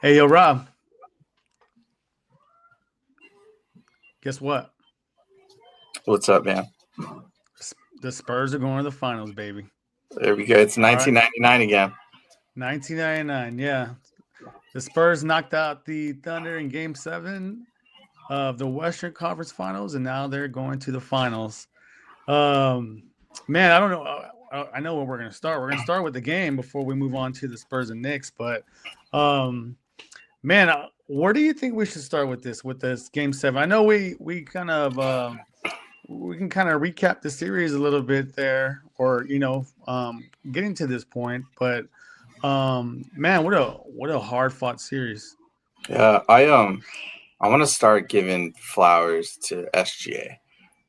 Hey, yo, Rob, guess what? What's up, man? The Spurs are going to the finals, baby. There we go. It's All right. 1999 again. 1999, yeah. The Spurs knocked out the Thunder in game seven of the Western Conference Finals, and now they're going to the finals. Um, man, I don't know. I know where we're going to start. We're going to start with the game before we move on to the Spurs and Knicks. But, man, where do you think we should start with this game seven? I know we kind of we can kind of recap the series a little bit there, or getting to this point. But man, what a hard fought series. Yeah, I want to start giving flowers to SGA.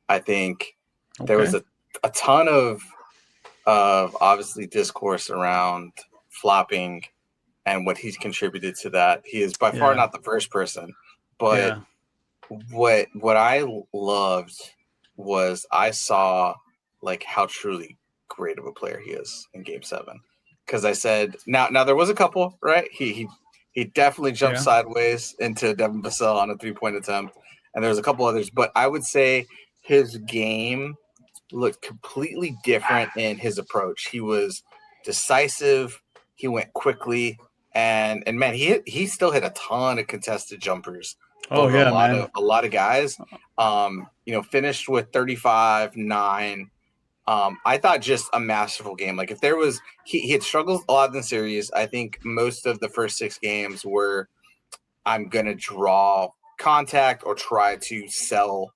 I think there was Okay. a ton of obviously discourse around flopping and what he's contributed to that. He is by far Yeah. not the first person, but Yeah. what I loved was I saw like how truly great of a player he is in Game 7. Because I said now there was a couple, right? He definitely jumped Yeah. sideways into Devin Vassell on a 3-point attempt, and there was a couple others, but I would say his game looked completely different in his approach. He was decisive. He went quickly, and man, he still hit a ton of contested jumpers Oh over yeah, man. a lot of guys. Finished with 35-9. I thought just a masterful game. Like if there was, he had struggled a lot in the series. I think most of the first 6 games were, I'm gonna draw contact or try to sell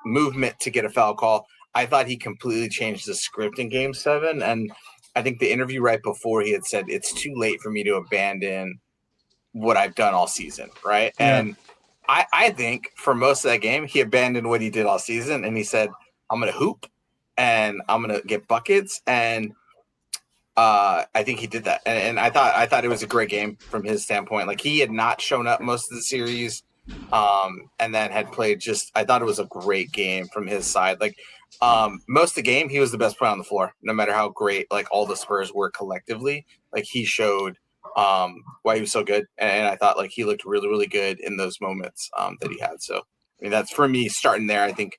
movement to get a foul call. I thought he completely changed the script in Game 7, and I think the interview right before he had said it's too late for me to abandon what I've done all season, right? Yeah. And I think for most of that game, he abandoned what he did all season, and he said, I'm going to hoop and I'm going to get buckets. And I think he did that. And I thought it was a great game from his standpoint. Like he had not shown up most of the series, and then had played I thought it was a great game from his side. Like most of the game, he was the best player on the floor, no matter how great like all the Spurs were collectively. Like he showed why he was so good, and I thought like he looked really, really good in those moments that he had. So I mean, that's for me starting there. I think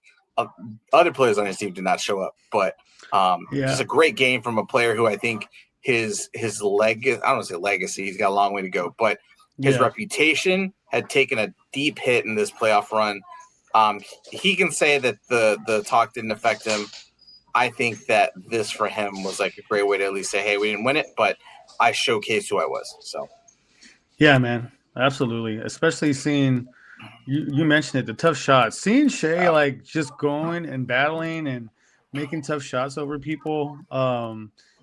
other players on his team did not show up, but just Yeah. a great game from a player who I think his leg, I don't want to say legacy, he's got a long way to go, but his Yeah. reputation had taken a deep hit in this playoff run. He can say that the talk didn't affect him. I think that this for him was like a great way to at least say, hey, we didn't win it, but I showcased who I was. So Yeah, man. Absolutely. Especially seeing you mentioned it, the tough shots. Seeing Shea like just going and battling and making tough shots over people.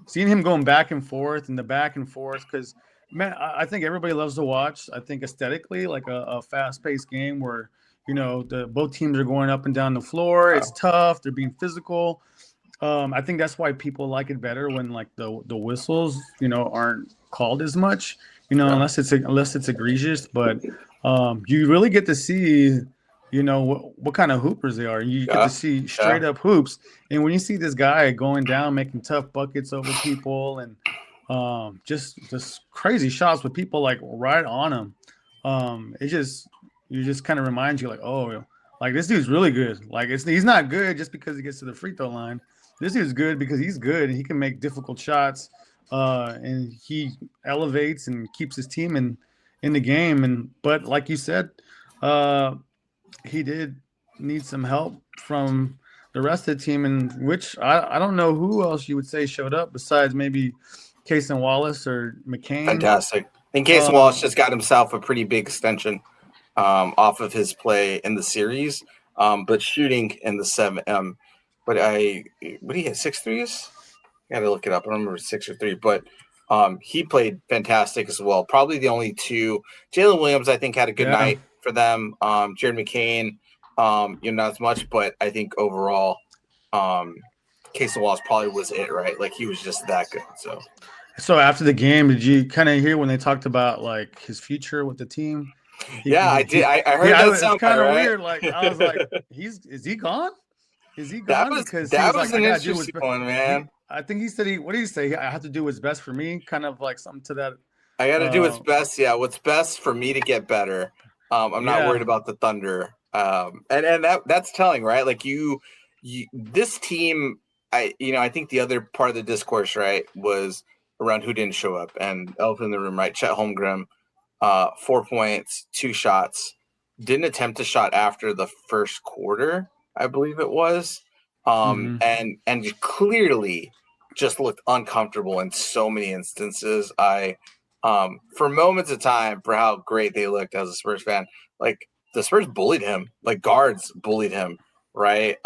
Seeing him going back and forth and the back and forth because man, I think everybody loves to watch. I think aesthetically, like a fast paced game where the both teams are going up and down the floor. It's tough. They're being physical. I think that's why people like it better when like the whistles, aren't called as much, yeah, unless it's egregious. But you really get to see, what kind of hoopers they are. You get to yeah, see yeah, straight up hoops. And when you see this guy going down, making tough buckets over people, and just crazy shots with people like right on him, it just kind of reminds you like, oh, like this dude's really good. Like he's not good just because he gets to the free throw line. This dude's good because he's good and he can make difficult shots. And he elevates and keeps his team in the game. And but like you said, uh, he did need some help from the rest of the team, and which I don't know who else you would say showed up besides maybe Cason Wallace or McCain. fantastic. In case Uh, Wallace just got himself a pretty big extension off of his play in the series, but shooting in the seven. But what he hit 6 threes? Got to look it up. I don't remember 6 or 3, but he played fantastic as well. Probably the only two. Jalen Williams, I think, had a good yeah, night for them. Jared McCain, not as much, but I think overall, Casey Wallace probably was it, right? Like he was just that good. So so after the game, did you kind of hear when they talked about like his future with the team? yeah, I did. I heard Yeah, that it's soundbite, kind of right? weird. Like I was like, is he gone? Is he that gone? was Because he that was was like, I an gotta do interesting one, he man. I think he said what did he say? I have to do what's best for me, kind of like something to that I got to do what's Uh, best. Yeah, what's best for me to get better. I'm not worried yeah. about the Thunder. And that's telling, right? Like this team. I think the other part of the discourse, right, was around who didn't show up, and elephant in the room, right? Chet Holmgren, 4 points, 2 shots, didn't attempt a shot after the first quarter, I believe it was, Hmm. and clearly just looked uncomfortable in so many instances. For moments of time, for how great they looked as a Spurs fan, like the Spurs bullied him, like guards bullied him, right?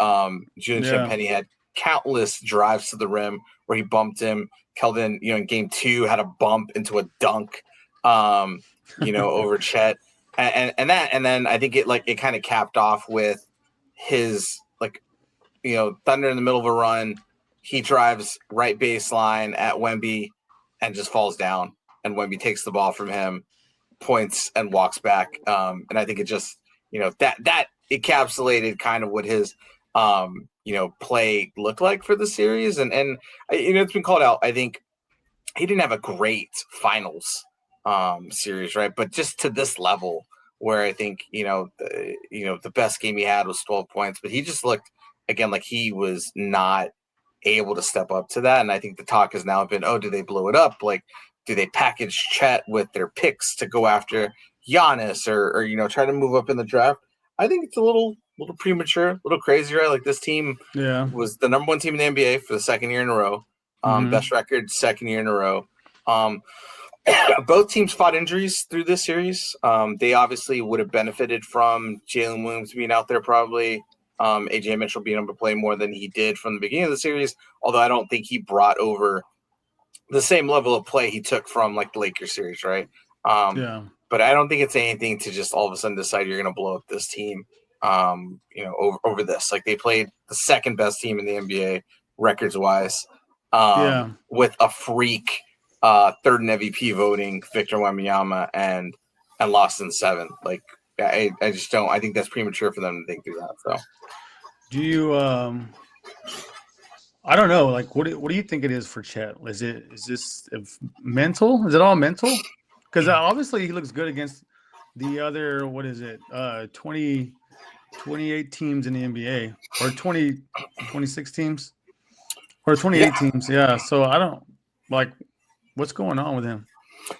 Julian Yeah. Champagny had countless drives to the rim where he bumped him. Keldon, in game 2 had a bump into a dunk, over Chet, and then I think it kind of capped off with his Thunder in the middle of a run. He drives right baseline at Wemby and just falls down. And Wemby takes the ball from him, points, and walks back. And I think it just, that encapsulated kind of what his, play looked like for the series. And it's been called out. I think he didn't have a great finals series, right? But just to this level, where I think the best game he had was 12 points, but he just looked again like he was not able to step up to that. And I think the talk has now been, oh, do they blow it up? Like, do they package Chet with their picks to go after Giannis or try to move up in the draft? I think it's a little premature, a little crazy, right? Like this team Yeah. was the number 1 team in the NBA for the second year in a row. Hmm. Best record, second year in a row. Um, both teams fought injuries through this series. They obviously would have benefited from Jalen Williams being out there, probably. AJ Mitchell being able to play more than he did from the beginning of the series, although I don't think he brought over the same level of play he took from like the Lakers series, right? Yeah. But I don't think it's anything to just all of a sudden decide you're going to blow up this team, over this. Like they played the second best team in the NBA records wise, Yeah. with a freak third in MVP voting, Victor Wembanyama, and lost in 7. Like I just don't. I think that's premature for them to think through that. So Do you I don't know. Like, what do you think it is for Chet? Is this mental? Is it all mental? Because obviously he looks good against the other. What is it? 28 teams in the NBA, or 26 teams, or yeah, 28 teams. Yeah. So I don't like what's going on with him.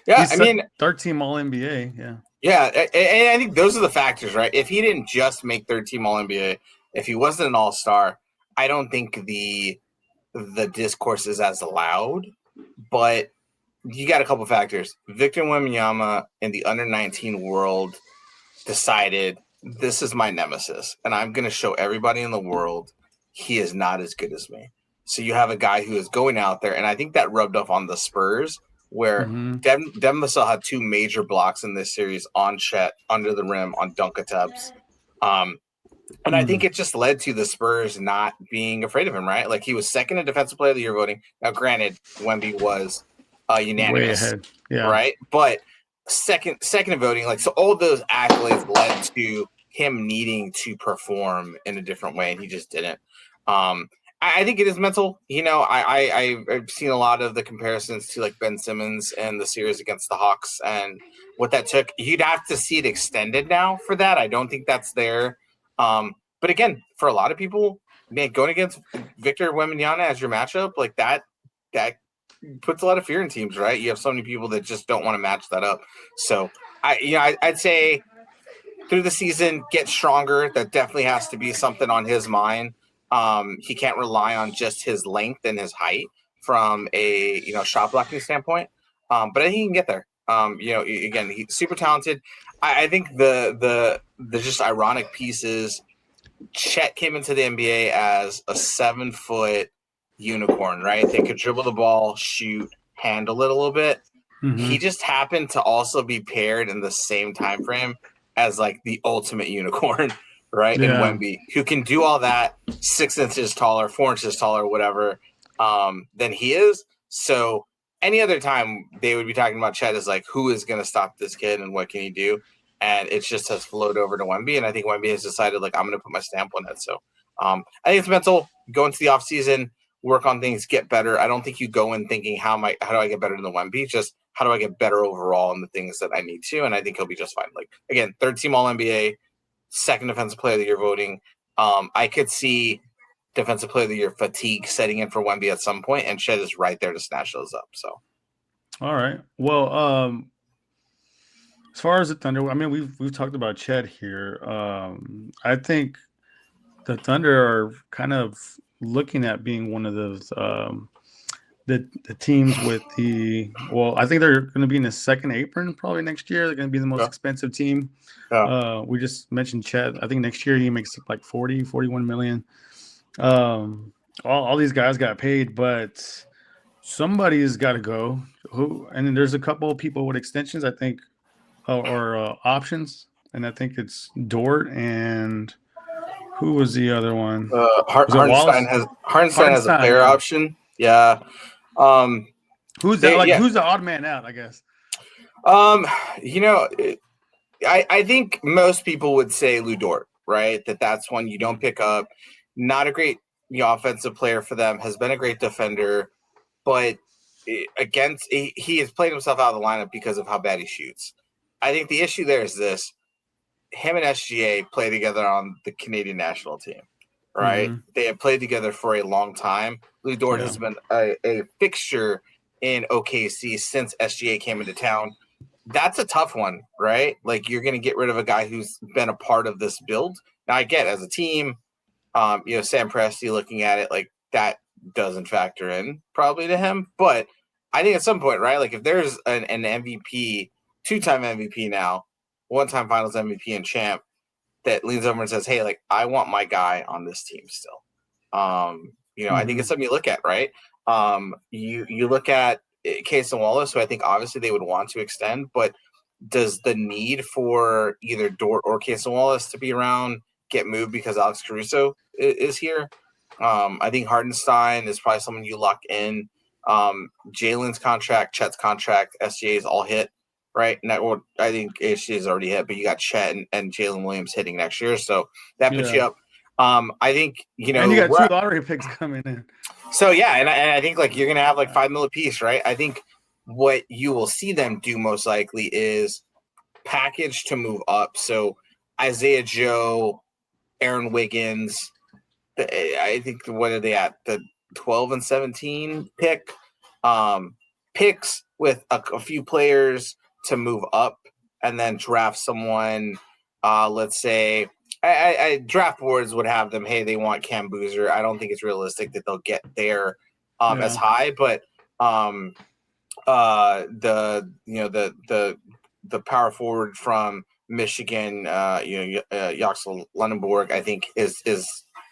yeah. He's I such mean, third team All NBA. Yeah. yeah, and I think those are the factors, right? If he didn't just make third team All NBA, if he wasn't an All Star, I don't think the discourse is as loud. But you got a couple factors. Victor Wembanyama in the under 19 world decided this is my nemesis, and I'm going to show everybody in the world he is not as good as me. So you have a guy who is going out there, and I think that rubbed off on the Spurs, where Hmm. Devin Vassell had 2 major blocks in this series on Chet under the rim on dunk attempts. And I think Mm. it just led to the Spurs not being afraid of him, right? Like he was second in Defensive Player of the Year voting. Now, granted, Wemby was Way unanimous, ahead. Yeah. right? But second in voting, like so, all those accolades led to him needing to perform in a different way, and he just didn't. I think it is mental. I've seen a lot of the comparisons to like Ben Simmons and the series against the Hawks and what that took. You'd have to see it extended now for that. I don't think that's there. But again, for a lot of people, man, going against Victor Wembanyama as your matchup, like that puts a lot of fear in teams, right? You have so many people that just don't want to match that up. So I'd say through the season, get stronger. That definitely has to be something on his mind. He can't rely on just his length and his height from a shot blocking standpoint. But I think he can get there. Again, he's super talented. I think the just ironic piece is Chet came into the NBA as a 7-foot unicorn, right? They could dribble the ball, shoot, handle it a little bit. Hmm. He just happened to also be paired in the same time frame as like the ultimate unicorn, right? In Yeah. Wemby, who can do all that 6 inches taller, 4 inches taller, whatever, than he is. So any other time they would be talking about Chet as like, who is going to stop this kid and what can he do? And it just has flowed over to Wemby. And I think Wemby has decided, like, I'm going to put my stamp on it. So I think it's mental. Go into the offseason work on things, get better. I don't think you go in thinking how do I get better than the Wemby? Just how do I get better overall in the things that I need to? And I think he'll be just fine. Like again, third team All NBA, second defensive player of the year voting. I could see defensive player of the year fatigue setting in for Wemby at some point, and Chet is right there to snatch those up. So, all right. Well, as far as the Thunder, I mean, we've talked about Chet here. I think the Thunder are kind of looking at being one of those the teams with I think they're going to be in the second apron probably next year. They're going to be the most expensive team. Yeah. We just mentioned Chet. I think next year he makes like 41 million. All these guys got paid, but somebody's got to go. And then there's a couple of people with extensions, I think, or options, and I think it's Dort and who was the other one? Hartenstein has a player option. Yeah. Who's that? Who's the odd man out? I guess. I think most people would say Lu Dort, right? That's one you don't pick up. Not a great offensive player for them. Has been a great defender, but he has played himself out of the lineup because of how bad he shoots. I think the issue there is this: him and SGA play together on the Canadian national team, right? Mm-hmm. They have played together for a long time. Lu Dort has been a fixture in OKC since SGA came into town. That's a tough one, right? Like you're going to get rid of a guy who's been a part of this build. Now I get as a team, Sam Presti looking at it like that doesn't factor in probably to him, but I think at some point, right? Like if there's an MVP, 2-time MVP now, 1-time Finals MVP and champ that leans over and says, "Hey, like I want my guy on this team still." I think it's something you look at, right? You look at Case and Wallace, who I think obviously they would want to extend, but does the need for either Dort or Case and Wallace to be around get moved because Alex Caruso is here? I think Hartenstein is probably someone you lock in. Jalen's contract, Chet's contract, SGA's all hit, right? And I think SGA's already hit, but you got Chet and Jalen Williams hitting next year, so that puts you up. I think and you got 2 lottery picks coming in. So yeah, and I think like you're gonna have like $5 million apiece, right? I think what you will see them do most likely is package to move up. So Isaiah Joe, Aaron Wiggins. I think what are they at? The 12 and 17 pick. Picks with a few players to move up, and then draft someone. Let's say. I draft boards would have them. Hey, they want Cam Boozer. I don't think it's realistic that they'll get there as high, but the power forward from Michigan, Yoxel Lunenborg, I think is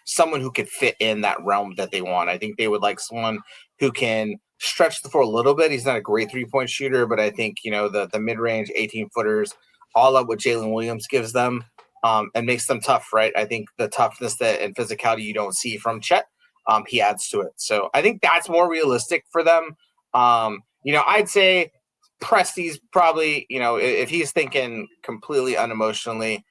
someone who could fit in that realm that they want. I think they would like someone who can stretch the floor a little bit. He's not a great 3-point shooter, but I think the mid range 18-footers, all of what Jalen Williams gives them. And makes them tough, right? I think the toughness and physicality you don't see from Chet, he adds to it. So I think that's more realistic for them. I'd say Presti's probably, if he's thinking completely unemotionally,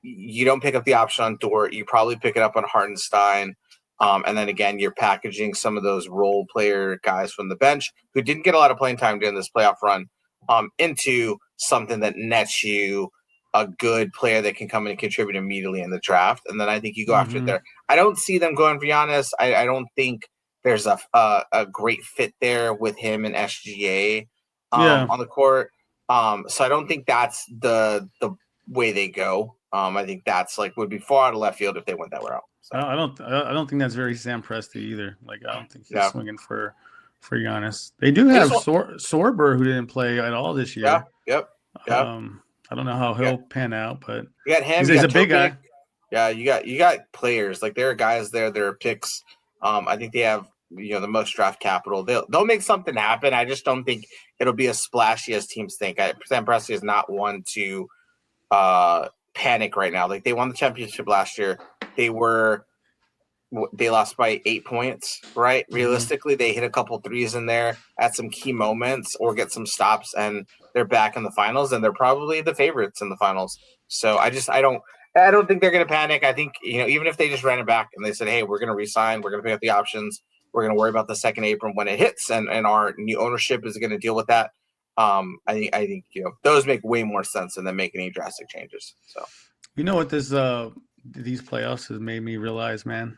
you don't pick up the option on Dort. You probably pick it up on Hartenstein. And then again, you're packaging some of those role player guys from the bench who didn't get a lot of playing time during this playoff run into something that nets you a good player that can come in and contribute immediately in the draft. And then I think you go after it there. I don't see them going for Giannis. I don't think there's a great fit there with him and SGA on the court. So I don't think that's the way they go. I think that's would be far out of left field if they went that route. So. I don't think that's very Sam Presti either. Like I don't think he's swinging for Giannis. They do have Sorber who didn't play at all this year. Yep. I don't know how he'll pan out, but you got him. He's a big guy. Yeah, you got players like there are guys there. There are picks. I think they have the most draft capital. They'll make something happen. I just don't think it'll be as splashy as teams think. Sam Presti is not one to panic right now. Like they won the championship last year. They lost by 8 points, right? Realistically, they hit a couple threes in there at some key moments or get some stops, and they're back in the finals, and they're probably the favorites in the finals. So I don't think they're going to panic. I think even if they just ran it back and they said, "Hey, we're going to resign, we're going to pick up the options," We're going to worry about the second apron when it hits, and our new ownership is going to deal with that. I think those make way more sense than making any drastic changes. So You know what these playoffs has made me realize, man?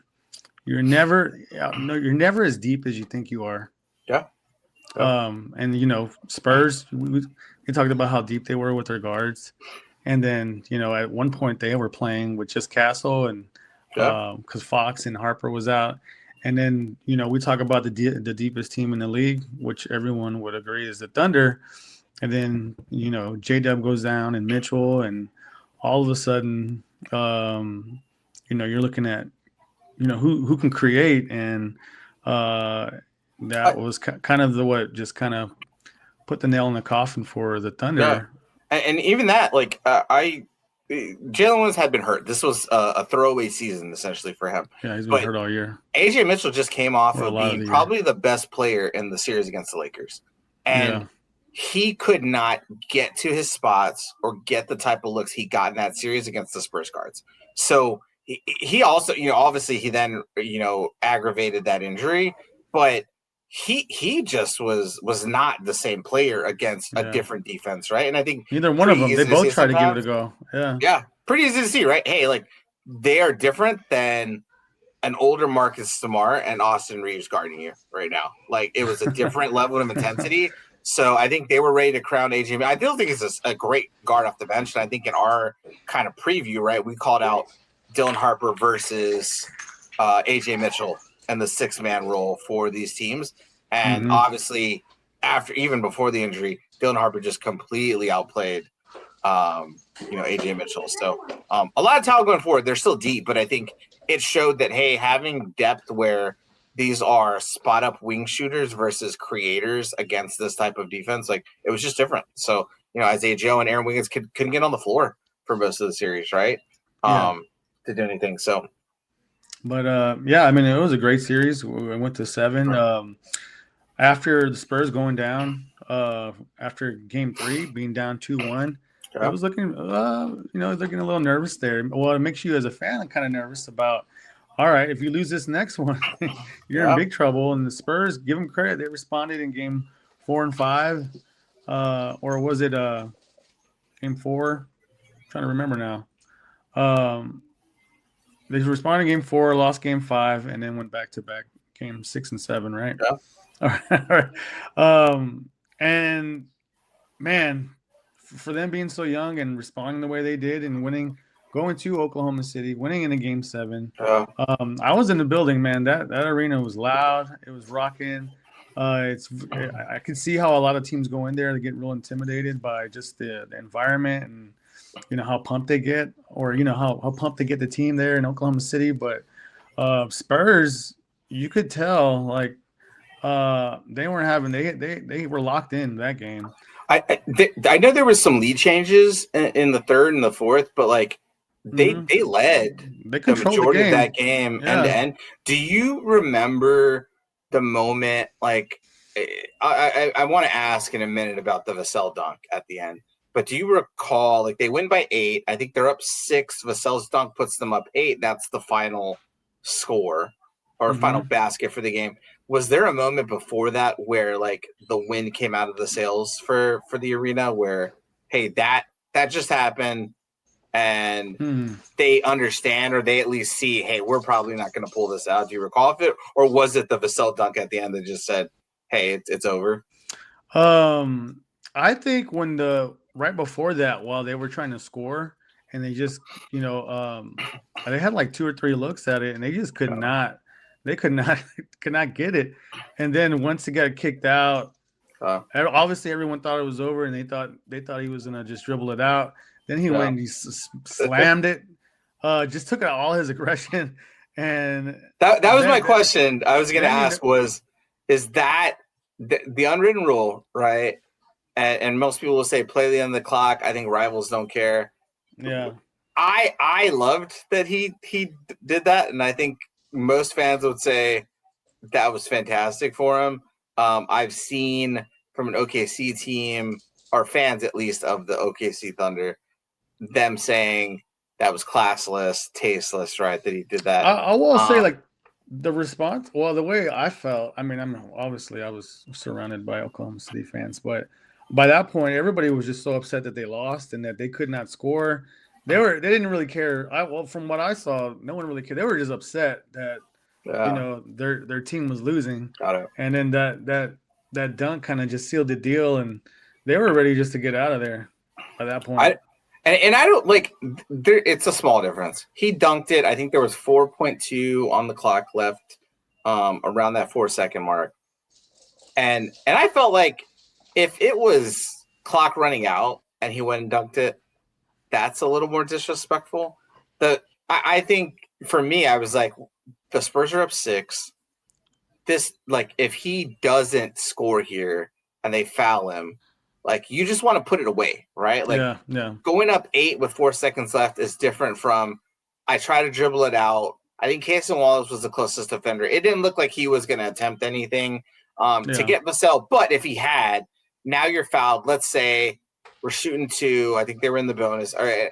You're never you're never as deep as you think you are. Yeah. And Spurs, we talked about how deep they were with their guards. And then, at one point they were playing with just Castle and because Fox and Harper was out. And then, we talk about the deepest team in the league, which everyone would agree is the Thunder. And then, J-Dub goes down and Mitchell, and all of a sudden, you're looking at, who can create. And that was kind of just kind of put the nail in the coffin for the Thunder. Yeah. And even that, Jalen Williams had been hurt. This was a throwaway season essentially for him. Yeah, he's been hurt all year. AJ Mitchell just came off of being probably the best player in the series against the Lakers. And he could not get to his spots or get the type of looks he got in that series against the Spurs guards. So he also, obviously he then, aggravated that injury, but he just was not the same player against a different defense, right? And I think neither one of them, they both tried to give it a go. Yeah, pretty easy to see, right? Hey, they are different than an older Marcus Smart and Austin Reeves guarding you right now. It was a different level of intensity. So I think they were ready to crown AJ. I still think it's a great guard off the bench. And I think in our kind of preview, right, we called out Dylan Harper versus AJ Mitchell and the 6-man role for these teams. And obviously, even before the injury, Dylan Harper just completely outplayed, AJ Mitchell. So a lot of talent going forward. They're still deep, but I think it showed that, hey, having depth where these are spot-up wing shooters versus creators against this type of defense, it was just different. So, Isaiah Joe and Aaron Wiggins couldn't get on the floor for most of the series, right? To do anything. So, but it was a great series. We went to 7. After the Spurs going down, after Game 3 being down 2-1, I was looking, looking a little nervous there. Well, it makes you as a fan kind of nervous about, all right, if you lose this next one, you're in big trouble. And the Spurs, give them credit, they responded in Game 4 and 5, or was it Game 4? I'm trying to remember now. They responded in Game 4, lost Game 5, and then went back to back Game 6 and 7, right? Yeah. All right. And man, for them being so young and responding the way they did and going to Oklahoma City, winning in a Game 7. I was in the building, man. That arena was loud. It was rocking. I could see how a lot of teams go in there to get real intimidated by just the environment and how pumped they get, or how pumped they get the team there in Oklahoma City. But Spurs, you could tell they weren't having they were locked in that game. I know there was some lead changes in the third and the fourth, but they led the majority of that game end to end. Do you remember the moment? I want to ask in a minute about the Vassell dunk at the end. But do you recall, they win by 8? I think they're up 6. Vassell's dunk puts them up 8. That's the final score or final basket for the game. Was there a moment before that where, the wind came out of the sails for the arena where, hey, that just happened and they understand, or they at least see, hey, we're probably not going to pull this out? Do you recall or was it the Vassell dunk at the end that just said, hey, it's over? I think right before that, while they were trying to score, and they just, they had 2 or 3 looks at it, and they just could not get it. And then once it got kicked out, obviously everyone thought it was over, and they thought he was gonna just dribble it out. Then he went and he slammed it, just took out all his aggression, and that was my question. I was gonna ask is that the unwritten rule, right? And most people will say play the end of the clock. I think rivals don't care. Yeah. I loved that he did that, and I think most fans would say that was fantastic for him. I've seen from an OKC team, or fans at least of the OKC Thunder, them saying that was classless, tasteless, right? That he did that. I will say The response, well, the way I felt, I mean, I was surrounded by Oklahoma City fans, but by that point, everybody was just so upset that they lost and that they could not score. They didn't really care. Well, from what I saw, no one really cared. They were just upset that Yeah, their team was losing, got it. and then that dunk kind of just sealed the deal, and they were ready just to get out of there by that point. I and I don't like there. It's a small difference. He dunked it. I think there was 4.2 on the clock left, around that 4 second mark, and I felt like if it was clock running out and he went and dunked it, that's a little more disrespectful. I think for me, I was like, the Spurs are up 6. This, like, if he doesn't score here and they foul him, like, you just want to put it away, right? Like, Yeah, yeah, going up 8 with 4 seconds left is different from I try to dribble it out. I think Casey Wallace was the closest defender. It didn't look like he was going to attempt anything to yeah, get Vassell, but if he had, now you're fouled. Let's say we're shooting 2. I think they were in the bonus. All right.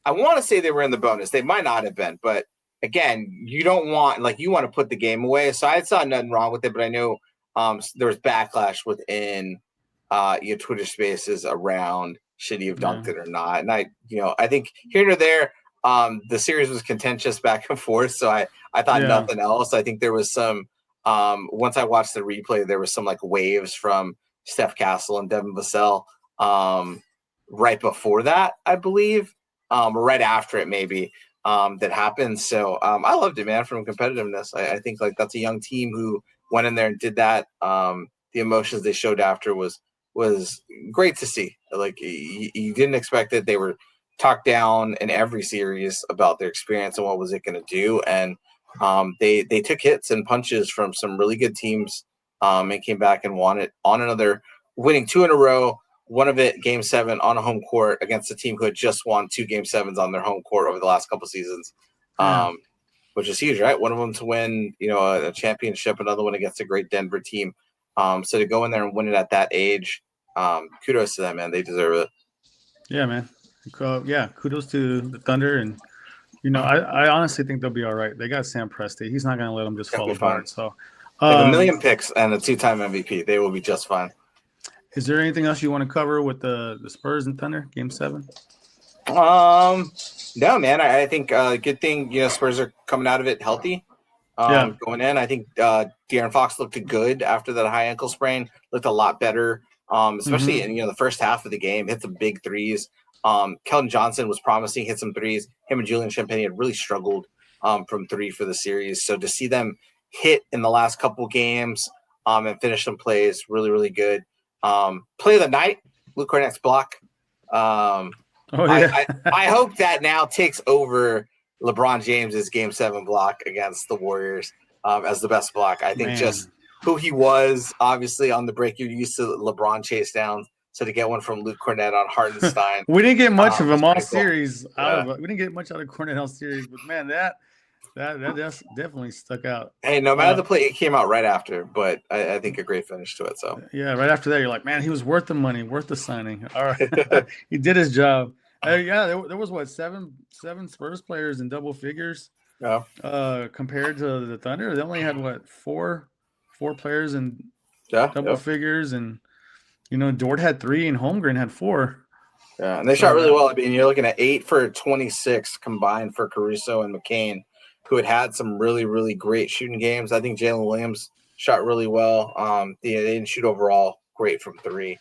I want to say they were in the bonus. They might not have been, but again, you don't want, like, you want to put the game away. So I saw nothing wrong with it, but I know there was backlash within your Twitter spaces around should he have yeah, dunked it or not. And I think here or there, the series was contentious back and forth. So I thought yeah, nothing else. I think there was some, once I watched the replay, there was some like waves from Steph Castle and Devin Vassell right before that, I believe, or right after it maybe. That happened. So I loved it, man, from competitiveness. I think like that's a young team who went in there and did that. The emotions they showed after was great to see. Like you didn't expect it. They were talked down in every series about their experience and what was it going to do. And they took hits and punches from some really good teams and came back and won it on another, winning 2 in a row. One of it, Game 7 on a home court against a team who had just won 2 Game 7s on their home court over the last couple seasons, yeah. which is huge, right? One of them to win, a championship, another one against a great Denver team. So to go in there and win it at that age, kudos to them, man. They deserve it. Yeah, man. Yeah, kudos to the Thunder, and I honestly think they'll be all right. They got Sam Presti. He's not going to let them just They'll fall be fine. apart. So, They have a million picks and a 2-time MVP. They will be just fine. is there anything else you want to cover with the Spurs and Thunder Game 7? No, man. I think good thing Spurs are coming out of it healthy. Yeah, Going in, I think De'Aaron Fox looked good after that high ankle sprain. Looked a lot better, especially in the first half of the game. Hit some big threes. Keldon Johnson was promising, hit some threes. Him and Julian Champagne had really struggled from 3 for the series. So to see them hit in the last couple games and finish some plays, really, really good. Play of the night, Luke Cornett's block. oh yeah, I hope that now takes over LeBron James's Game 7 block against the Warriors as the best block. I think just who he was, obviously on the break, you're used to LeBron chase downs. So to get one from Luke Cornett on Hartenstein, we didn't get much of him all series. Cool. We didn't get much out of Cornette all series, but man, that definitely stuck out. Hey, no matter the play, it came out right after, but I think a great finish to it. So yeah, right after that, you're like, man, he was worth the money, worth the signing. All right, he did his job. Yeah, there was what seven Spurs players in double figures. Yeah. Compared to the Thunder, they only had what four players in double figures, and Dort had 3 and Holmgren had 4. Yeah, and they shot really well. I mean, you're looking at 8 for 26 combined for Caruso and McCain, who had some really, really great shooting games. I think Jalen Williams shot really well. They didn't shoot overall great from 3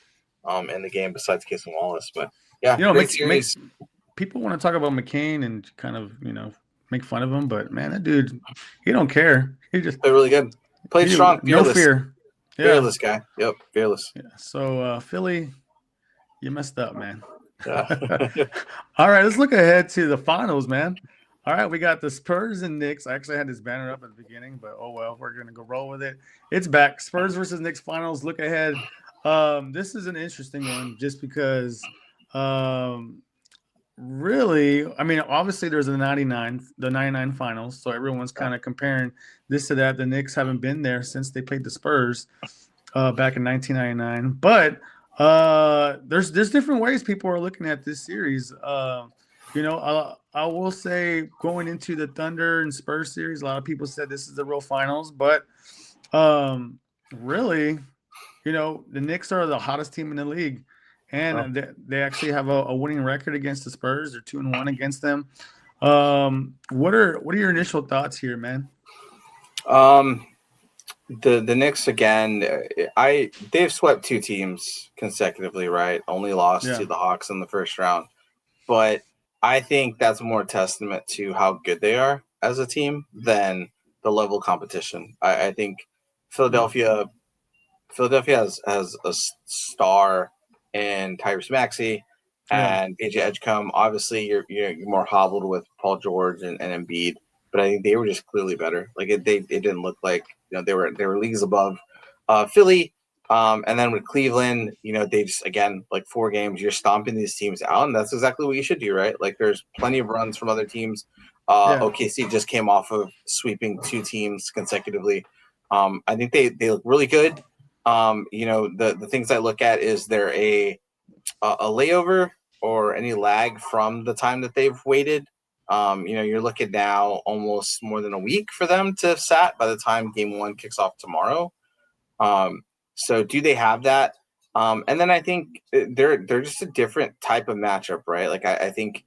in the game besides Casey Wallace. But yeah, great series. People want to talk about McCain and kind of, make fun of him, but man, that dude, he don't care. He just played really good. Played strong. Fearless. No fear. Yeah. Fearless guy. Yep, fearless. Yeah. So Philly, you messed up, man. Yeah. All right, let's look ahead to the finals, man. All right, we got the Spurs and Knicks. I actually had this banner up at the beginning, but oh well, we're gonna go roll with it. It's back. Spurs versus Knicks finals. Look ahead. This is an interesting one just because really, I mean, obviously there's the 99 finals, so everyone's kind of comparing this to that. The Knicks haven't been there since they played the Spurs back in 1999, but there's different ways people are looking at this series. I will say going into the Thunder and Spurs series, a lot of people said this is the real finals, but really, the Knicks are the hottest team in the league, Well, and they actually have a winning record against the Spurs. They're 2-1 against them. What are your initial thoughts here, man? the Knicks again. They've swept two teams consecutively, right? Only lost Yeah. to the Hawks in the first round, but I think that's more testament to how good they are as a team than the level of competition. I think Philadelphia Philadelphia has a star in Tyrese Maxey Yeah. and PJ Edgecombe. Obviously, you're more hobbled with Paul George and Embiid, but I think they were just clearly better. Like it didn't look like they were leagues above Philly. And then with Cleveland, they just again like 4 games, you're stomping these teams out, and that's exactly what you should do, right? Like there's plenty of runs from other teams. Yeah. OKC just came off of sweeping 2 teams consecutively. I think they look really good. The things I look at is there a layover or any lag from the time that they've waited. You're looking now almost more than a week for them to have sat by the time game 1 kicks off tomorrow. So do they have that? And then I think they're just a different type of matchup, right? Like I think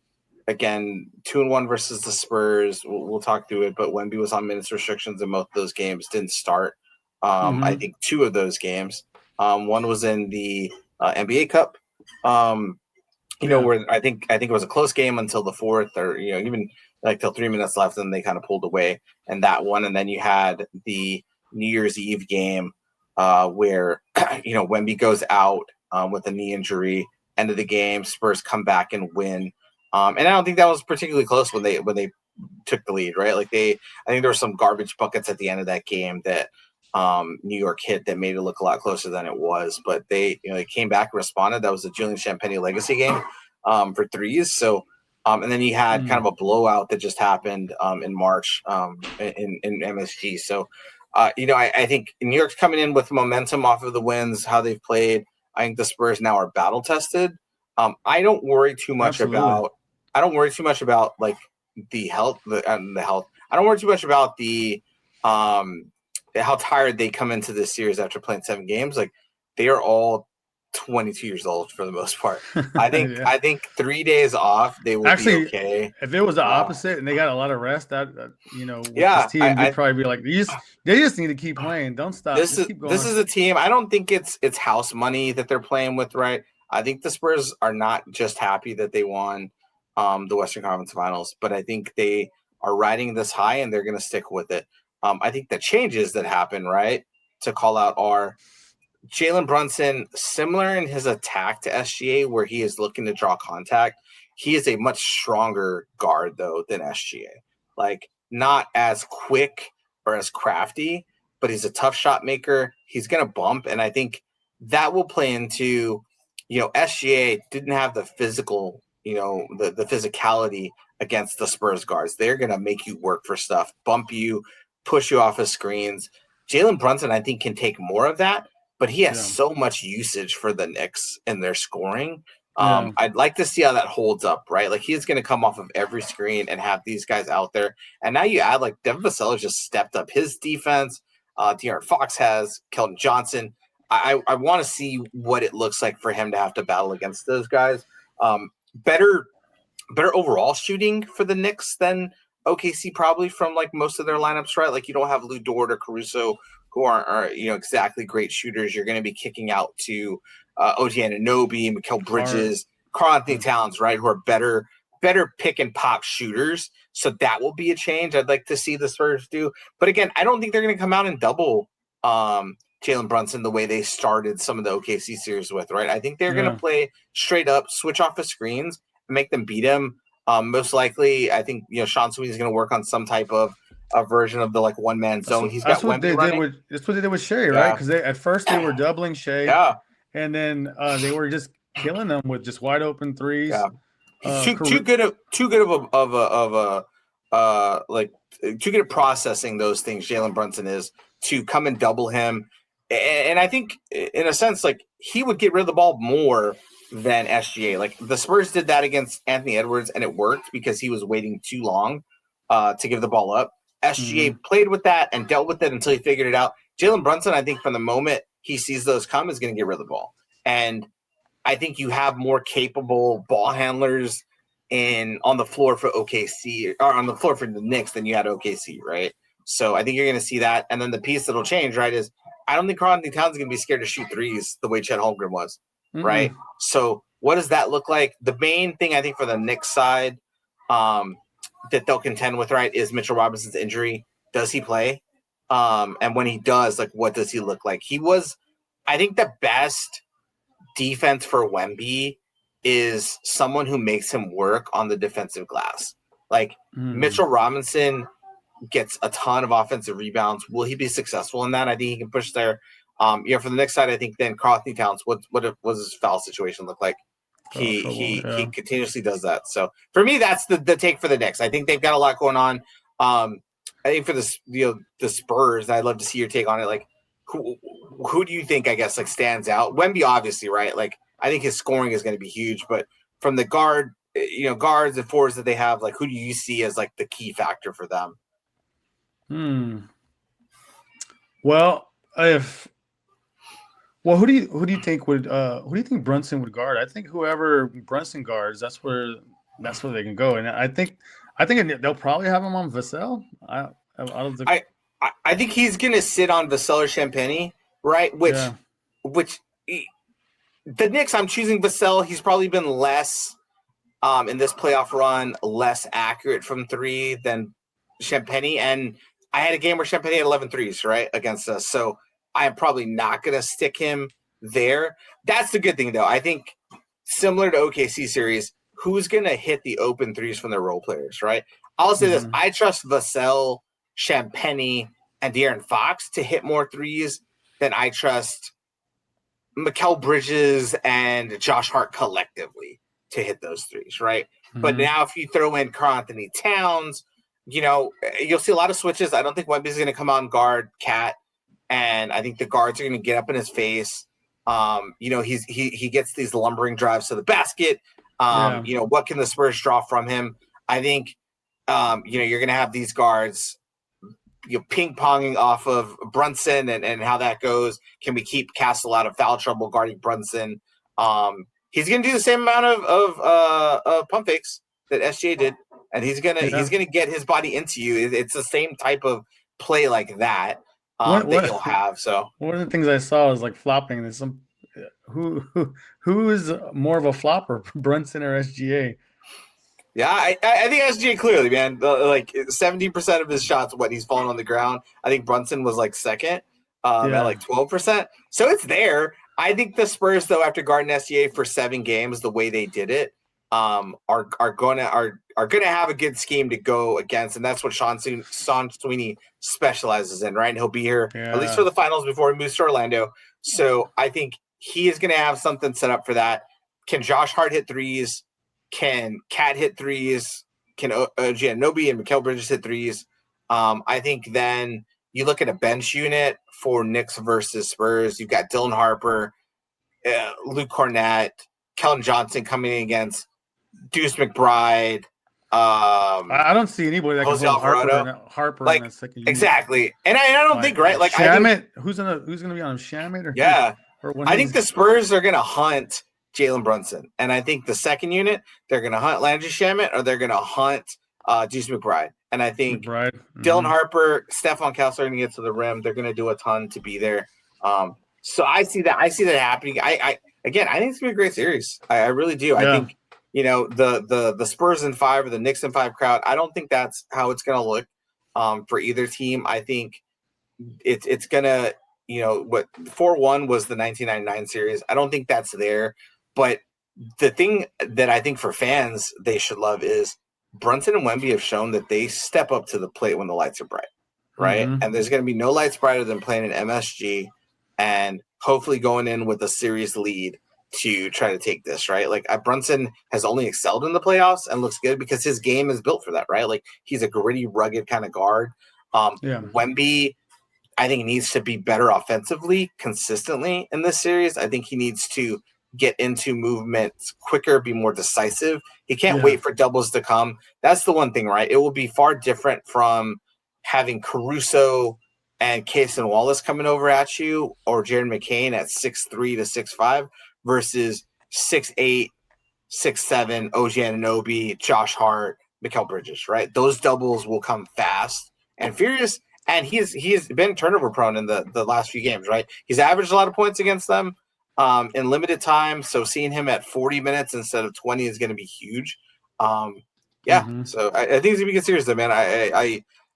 again 2-1 versus the Spurs. We'll talk through it, but Wemby was on minutes restrictions in both those games, didn't start. I Mm-hmm. think 2 of those games. One was in the NBA Cup. Yeah. Where I think it was a close game until the fourth, or even like till 3 minutes left, and they kind of pulled away and that one. And then you had the New Year's Eve game where Wemby goes out with a knee injury. End of the game, Spurs come back and win. And I don't think that was particularly close when they took the lead, right? I think there were some garbage buckets at the end of that game that New York hit that made it look a lot closer than it was. But they came back and responded. That was the Julian Champagnie legacy game for threes. So, and then you had kind of a blowout that just happened in March in MSG. So, I think New York's coming in with momentum off of the wins, how they've played. I think the Spurs now are battle tested. I don't worry too much Absolutely. about. I don't worry too much about like the health. The health. I don't worry too much about the how tired they come into this series after playing 7 games. Like they are all 22 years old for the most part. I think Yeah. I think 3 days off they will be Actually, okay. if it was the opposite and they got a lot of rest, with this Yeah, team, you'd probably be like, they just need to keep playing. Don't stop. this Just is keep this going. is a team. I don't think it's house money that they're playing with, right? I think the Spurs are not just happy that they won the Western Conference Finals, but I think they are riding this high and they're going to stick with it. I think the changes that happen, right, to call out are Jalen Brunson, similar in his attack to SGA, where he is looking to draw contact. He is a much stronger guard, though, than SGA. Like, not as quick or as crafty, but he's a tough shot maker. He's going to bump. And I think that will play into, SGA didn't have the physical, the physicality against the Spurs guards. They're going to make you work for stuff, bump you, push you off of screens. Jalen Brunson, I think, can take more of that, but he has Yeah. so much usage for the Knicks in their scoring. Yeah. I'd like to see how that holds up, right? Like he's going to come off of every screen and have these guys out there. And now you add like Devin Vassell just stepped up his defense. De'Aaron Fox has Keldon Johnson. I want to see what it looks like for him to have to battle against those guys. Better overall shooting for the Knicks than OKC probably from like most of their lineups, right? Like you don't have Lou Dort or Caruso who aren't exactly great shooters. You're going to be kicking out to OG Anunoby, Mikal Bridges, Karl Anthony Towns, right? Who are better pick and pop shooters. So that will be a change I'd like to see the Spurs do. But again, I don't think they're going to come out and double Jalen Brunson the way they started some of the OKC series with, right? I think they're going to play straight up, switch off the screens, and make them beat him. Most likely, I think Sean Sweeney's going to work on some type of a version of the like one man zone. He's got Wemby running. That's what they did with Shea, right? Because at first they were doubling Shea, Yeah, and then they were just killing them with just wide open threes. Yeah, too good at processing those things. Jalen Brunson is to come and double him, and I think in a sense like he would get rid of the ball more than SGA. Like the Spurs did that against Anthony Edwards, and it worked because he was waiting too long to give the ball up. SGA played with that and dealt with it until he figured it out. Jalen Brunson, I think, from the moment he sees those come, is going to get rid of the ball. And I think you have more capable ball handlers on the floor for OKC or on the floor for the Knicks than you had OKC, right? So I think you're going to see that. And then the piece that'll change, right, is I don't think Karl-Anthony Towns is going to be scared to shoot threes the way Chet Holmgren was, right? So what does that look like? The main thing I think for the Knicks side that they'll contend with, right, is Mitchell Robinson's injury. Does he play? And when he does, like, what does he look like? He was, I think, the best defense for Wemby is someone who makes him work on the defensive glass. Like Mitchell Robinson gets a ton of offensive rebounds. Will he be successful in that? I think he can push there. For the next side, I think then Karl-Anthony Towns, what does his foul situation look like? He continuously does that. So for me, that's the take for the Knicks. I think they've got a lot going on. I think for this, the Spurs, I'd love to see your take on it. Like, who do you think, I guess, like, stands out? Wemby, obviously, right? Like, I think his scoring is going to be huge, but from the guards and forwards that they have, like, who do you see as like the key factor for them? Well, who do you think Brunson would guard? I think whoever Brunson guards, that's where they can go. And I think they'll probably have him on Vassell. I don't think. I think he's going to sit on Vassell or Champagny, right? The Knicks, I'm choosing Vassell. He's probably been less in this playoff run, less accurate from three than Champagny. And I had a game where Champagny had 11 threes, right, against us. So I'm probably not going to stick him there. That's the good thing, though. I think similar to OKC series, who's going to hit the open threes from their role players, right? I'll say this. I trust Vassell, Champagny, and De'Aaron Fox to hit more threes than I trust Mikal Bridges and Josh Hart collectively to hit those threes, right? But now if you throw in Karl-Anthony Towns, you'll see a lot of switches. I don't think Wemby's going to come on guard Cat, and I think the guards are going to get up in his face. He gets these lumbering drives to the basket. What can the Spurs draw from him? I think you're going to have these guards ping-ponging off of Brunson and how that goes. Can we keep Castle out of foul trouble guarding Brunson? He's going to do the same amount of pump fakes that SGA did, and he's gonna get his body into you. It's the same type of play like that that he'll have. So one of the things I saw was like flopping. There's some who is more of a flopper, Brunson or SGA? Yeah, I think SGA clearly, man. Like 70% of his shots, he's falling on the ground. I think Brunson was like second at like 12%. So it's there. I think the Spurs, though, after guarding SGA for 7 games, the way they did it, are gonna have a good scheme to go against, and that's what Sean Sweeney specializes in, right? And he'll be here at least for the finals before he moves to Orlando. So I think he is going to have something set up for that. Can Josh Hart hit threes? Can Cat hit threes? Can Giannobi and Mikal Bridges hit threes? I think then you look at a bench unit for Knicks versus Spurs. You've got Dylan Harper, Luke Cornett, Keldon Johnson coming in against Deuce McBride. I don't see anybody that Jose can hold Harper like, in that second unit. Exactly. And I don't think, right? Like Shamet, who's gonna be on him? Shamet or I think the Spurs are gonna hunt Jalen Brunson. And I think the second unit, they're gonna hunt Landry Shamet or they're gonna hunt Deuce McBride. And I think Dylan Harper, Stephon Kessler are gonna get to the rim. They're gonna do a ton to be there. So I see that happening. I think it's gonna be a great series. I really do. I think the Spurs in 5 or the Knicks in 5 crowd, I don't think that's how it's going to look for either team. I think it's going to, what 4-1 was the 1999 series. I don't think that's there. But the thing that I think for fans they should love is Brunson and Wemby have shown that they step up to the plate when the lights are bright, right? And there's going to be no lights brighter than playing an MSG and hopefully going in with a series lead to try to take this, right? Like Brunson has only excelled in the playoffs and looks good because his game is built for that, right? Like he's a gritty, rugged kind of guard. Wemby, I think, needs to be better offensively consistently in this series. I think he needs to get into movements quicker, be more decisive. He can't Yeah. wait for doubles to come. That's the one thing, right? It will be far different from having Caruso and Cason Wallace coming over at you, or Jared McCain at 6'3" to 6'5" versus 6'8", 6'7", OG Anunoby, Josh Hart, Mikal Bridges, right? Those doubles will come fast and furious, and he has been turnover prone in the last few games, right? He's averaged a lot of points against them in limited time, so seeing him at 40 minutes instead of 20 is going to be huge. So I think it's gonna be good series, though, man.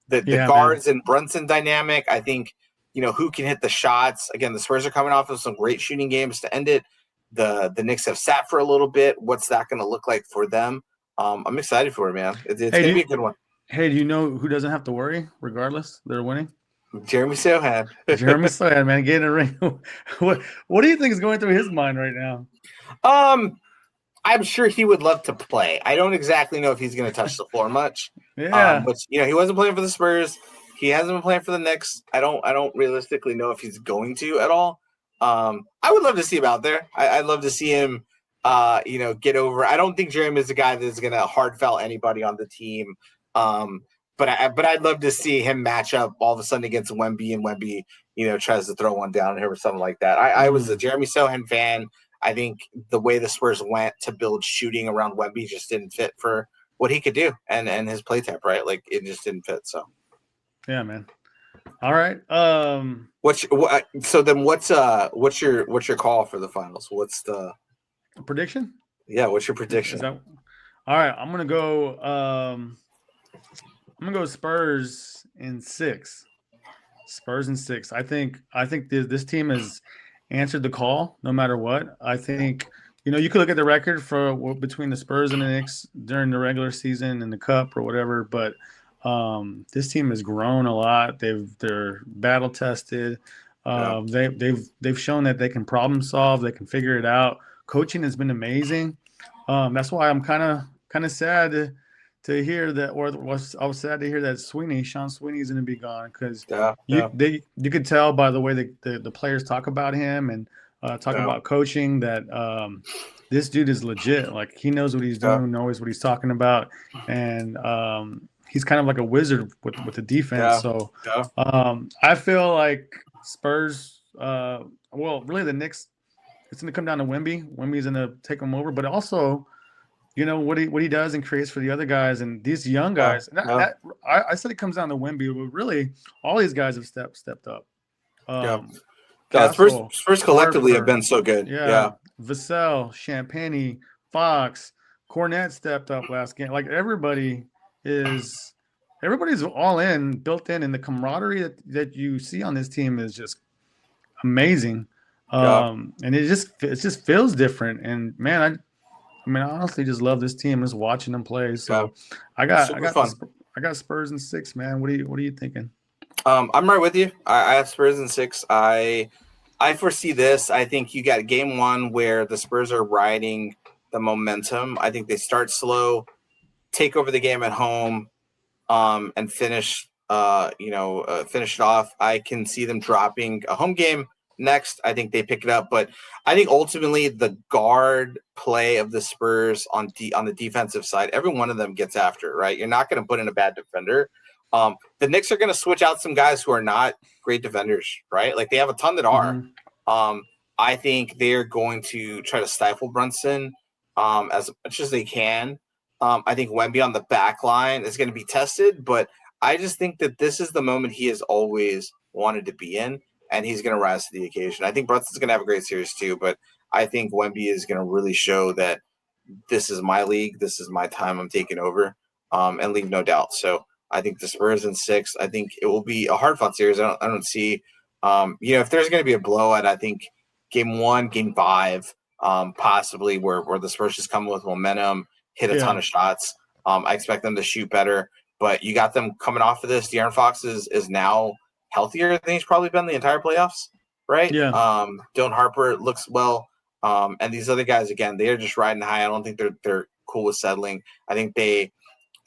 The guards and Brunson dynamic. I think who can hit the shots. Again, the Spurs are coming off of some great shooting games to end it. The Knicks have sat for a little bit. What's that going to look like for them? I'm excited for it, man. It's going to be a good one. Hey, do you know who doesn't have to worry regardless? They're winning. Jeremy Sohan. Jeremy Sohan, man, getting a ring. What do you think is going through his mind right now? I'm sure he would love to play. I don't exactly know if he's going to touch the floor much. But he wasn't playing for the Spurs. He hasn't been playing for the Knicks. I don't realistically know if he's going to at all. I would love to see him out there. I'd love to see him, get over. I don't think Jeremy is the guy that's going to hard foul anybody on the team. But I'd love to see him match up all of a sudden against Wemby, and Wemby, tries to throw one down here or something like that. I was a Jeremy Sohan fan. I think the way the Spurs went to build shooting around Wemby just didn't fit for what he could do and his play type, right? Like it just didn't fit. So, yeah, man. All right. So then what's your call for the finals? What's the prediction? Yeah, what's your prediction? All right, I'm gonna go. Spurs in 6. Spurs in 6. I think this team has answered the call no matter what. I think you could look at the record for between the Spurs and the Knicks during the regular season and the Cup or whatever, but this team has grown a lot. They're battle tested. They've shown that they can problem solve. They can figure it out. Coaching has been amazing. That's why I'm kind of sad to hear that, I was sad to hear that Sean Sweeney is going to be gone, because you could tell by the way the players talk about him and talk about coaching that this dude is legit. Like, he knows what he's doing, knows what he's talking about, and he's kind of like a wizard with the defense. So I feel like Spurs, really the Knicks, it's going to come down to Wemby. Wemby's going to take them over, but also, what he does and creates for the other guys and these young guys. I said it comes down to Wemby, but really all these guys have stepped up. Spurs collectively have been so good. Vassell, Champagny, Fox, Cornette stepped up last game. Like, everybody's all in, built in, and the camaraderie that you see on this team is just amazing. And it just feels different. And man, I honestly just love this team. Just watching them play. So I got Spurs in 6, man. What are you thinking? I'm right with you. I have Spurs in 6. I foresee this. I think you got game 1 where the Spurs are riding the momentum. I think they start slow, take over the game at home, and finish it off. I can see them dropping a home game next. I think they pick it up, but I think ultimately the guard play of the Spurs on the defensive side, every one of them gets after, right? You're not going to put in a bad defender. The Knicks are going to switch out some guys who are not great defenders, right? Like, they have a ton that are. I think they're going to try to stifle Brunson as much as they can. I think Wemby on the back line is going to be tested, but I just think that this is the moment he has always wanted to be in, and he's going to rise to the occasion. I think Brunson's going to have a great series too, but I think Wemby is going to really show that this is my league, this is my time, I'm taking over, and leave no doubt. So I think the Spurs in 6. I think it will be a hard-fought series. I don't see, if there's going to be a blowout, I think game 1, game 5, possibly where the Spurs just come with momentum, hit a ton of shots. I expect them to shoot better, but you got them coming off of this. De'Aaron Fox is now healthier than he's probably been the entire playoffs, right? Dylan Harper looks well, and these other guys, again, they are just riding high. I don't think they're cool with settling. I think they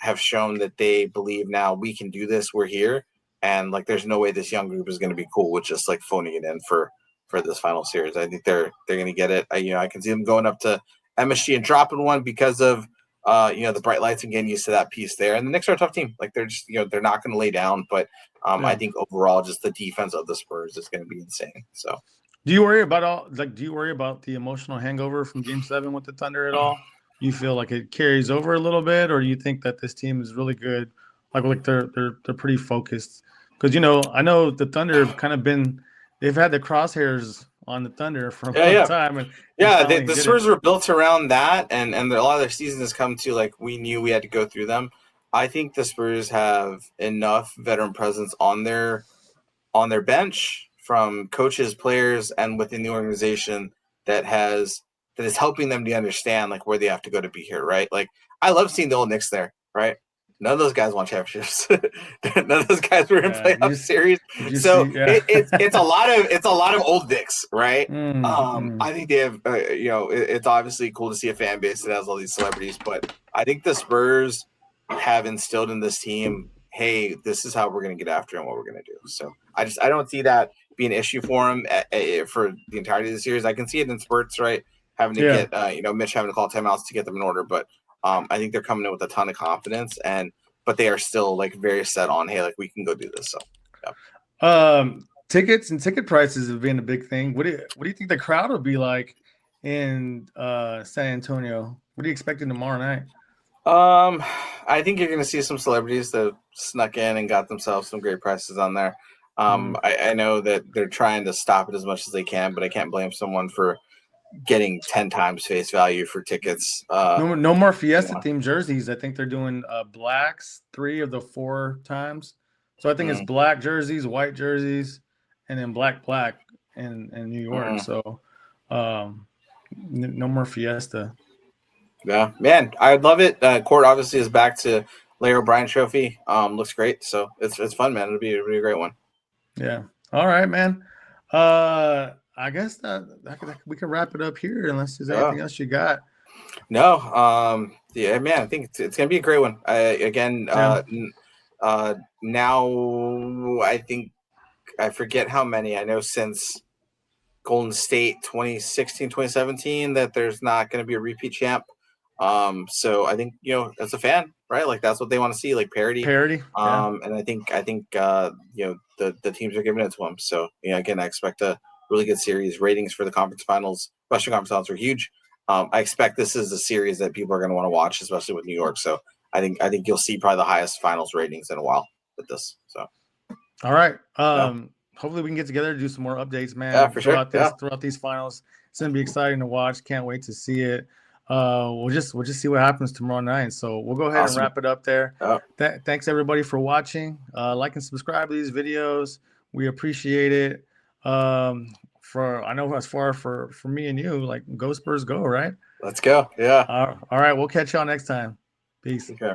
have shown that they believe now we can do this. We're here, and like, there's no way this young group is going to be cool with just like phoning it in for for this final series. I think they're going to get it. I can see them going up to MSG and dropping one because of the bright lights and getting used to that piece there. And the Knicks are a tough team. Like they're just they're not going to lay down. But I think overall, just the defense of the Spurs is going to be insane. So. Do you worry about the emotional hangover from Game 7 with the Thunder at all? You feel like it carries over a little bit, or do you think that this team is really good? Like they're pretty focused? Because I know the Thunder have kind of they've had the crosshairs on the Thunder for a long time, and the Spurs were built around that, and a lot of their season has come to like we knew we had to go through them. I think the Spurs have enough veteran presence on their bench from coaches, players, and within the organization that is helping them to understand like where they have to go to be here, right? Like I love seeing the old Knicks there, right? None of those guys won championships. None of those guys were in playoff series. So it's a lot of old Knicks, right? I think they have it's obviously cool to see a fan base that has all these celebrities, but I think the Spurs have instilled in this team, hey, this is how we're going to get after and what we're going to do. So I don't see that be an issue for him for the entirety of the series. I can see it in spurts, right? Having to get, Mitch having to call timeouts to get them in order. But I think they're coming in with a ton of confidence, but they are still like very set on, hey, like we can go do this. So, tickets and ticket prices have been a big thing. What do you think the crowd will be like in San Antonio? What are you expecting tomorrow night? I think you're going to see some celebrities that snuck in and got themselves some great prices on there. I know that they're trying to stop it as much as they can, but I can't blame someone for getting 10 times face value for tickets. No more Fiesta themed jerseys. I think they're doing blacks 3 of the 4 times. So I think it's black jerseys, white jerseys, and then black in New York. So no more Fiesta. Yeah, man, I'd love it. Court obviously is back to Larry O'Brien Trophy. Looks great. So it's fun, man. It'll be a really great one. Yeah. All right, man. I guess we can wrap it up here unless there's anything else you got. No. Yeah, man. I think it's gonna be a great one. Now I think I forget how many. I know since Golden State 2016, 2017 that there's not going to be a repeat champ. So I think as a fan, right? Like that's what they want to see, like parity. And I think the teams are giving it to them. So again, I expect a really good series. Ratings for the conference finals, Western Conference finals are huge. I expect this is a series that people are going to want to watch, especially with New York. So I think you'll see probably the highest finals ratings in a while with this. So all right. Hopefully we can get together to do some more updates, man. Yeah, for sure. Throughout these finals. It's gonna be exciting to watch. Can't wait to see it. We'll just see what happens tomorrow night. So we'll go ahead and wrap it up there. Thanks everybody for watching. Like and subscribe to these videos. We appreciate it. I know as far for me and you, like go Spurs go, right? Let's go. Yeah. All right. We'll catch y'all next time. Peace. Okay.